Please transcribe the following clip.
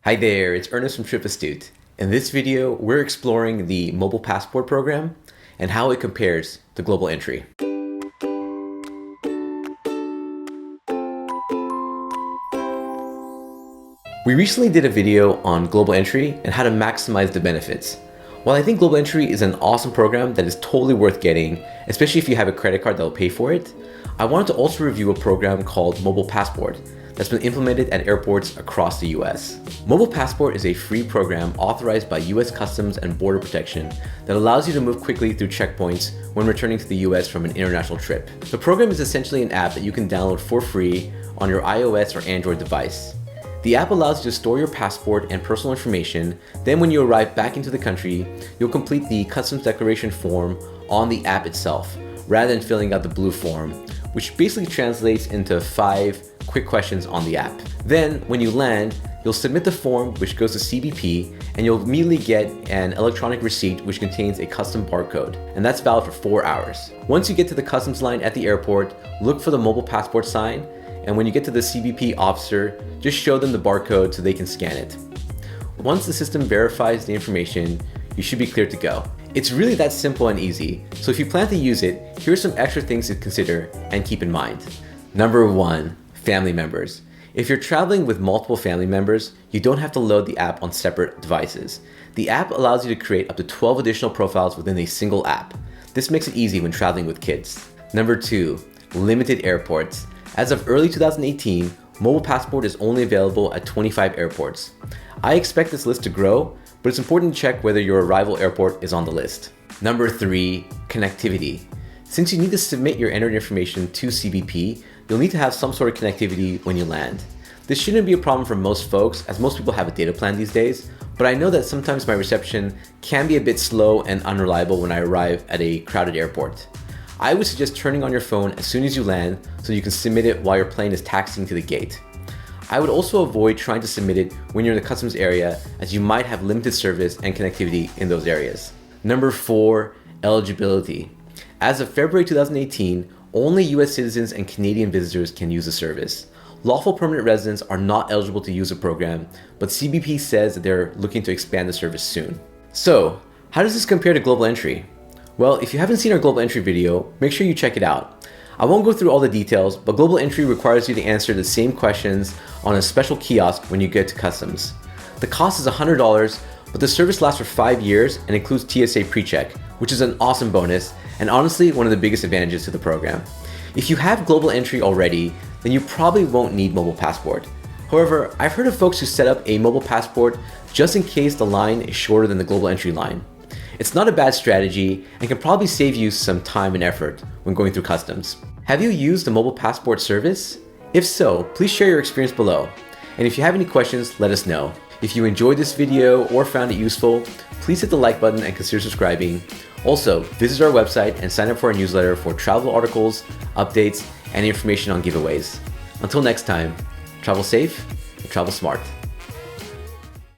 Hi there, it's Ernest from Trip Astute. In this video, we're exploring the Mobile Passport program and how it compares to Global Entry. We recently did a video on Global Entry and how to maximize the benefits. While I think Global Entry is an awesome program that is totally worth getting, especially if you have a credit card that will pay for it, I wanted to also review a program called Mobile Passport that's been implemented at airports across the US. Mobile Passport is a free program authorized by US Customs and Border Protection that allows you to move quickly through checkpoints when returning to the US from an international trip. The program is essentially an app that you can download for free on your iOS or Android device. The app allows you to store your passport and personal information. Then when you arrive back into the country, you'll complete the customs declaration form on the app itself, rather than filling out the blue form, which basically translates into 5 quick questions on the app. Then when you land, you'll submit the form, which goes to CBP, and you'll immediately get an electronic receipt which contains a custom barcode, and that's valid for 4 hours. Once you get to the customs line at the airport, look for the Mobile Passport sign, and when you get to the CBP officer, just show them the barcode so they can scan it. Once the system verifies the information, you should be clear to go. It's really that simple and easy, so if you plan to use it, here are some extra things to consider and keep in mind. Number 1, family members. If you're traveling with multiple family members, you don't have to load the app on separate devices. The app allows you to create up to 12 additional profiles within a single app. This makes it easy when traveling with kids. Number 2, limited airports. As of early 2018, Mobile Passport is only available at 25 airports. I expect this list to grow, but it's important to check whether your arrival airport is on the list. Number 3, connectivity. Since you need to submit your entered information to CBP, you'll need to have some sort of connectivity when you land. This shouldn't be a problem for most folks, as most people have a data plan these days, but I know that sometimes my reception can be a bit slow and unreliable when I arrive at a crowded airport. I would suggest turning on your phone as soon as you land so you can submit it while your plane is taxiing to the gate. I would also avoid trying to submit it when you're in the customs area, as you might have limited service and connectivity in those areas. Number 4, eligibility. As of February 2018, only US citizens and Canadian visitors can use the service. Lawful permanent residents are not eligible to use the program, but CBP says that they're looking to expand the service soon. So, how does this compare to Global Entry? Well, if you haven't seen our Global Entry video, make sure you check it out. I won't go through all the details, but Global Entry requires you to answer the same questions on a special kiosk when you get to customs. The cost is $100, but the service lasts for 5 years and includes TSA PreCheck, which is an awesome bonus and honestly one of the biggest advantages to the program. If you have Global Entry already, then you probably won't need Mobile Passport. However, I've heard of folks who set up a Mobile Passport just in case the line is shorter than the Global Entry line. It's not a bad strategy and can probably save you some time and effort when going through customs. Have you used the Mobile Passport service? If so, please share your experience below. And if you have any questions, let us know. If you enjoyed this video or found it useful, please hit the like button and consider subscribing. Also, visit our website and sign up for our newsletter for travel articles, updates, and information on giveaways. Until next time, travel safe and travel smart.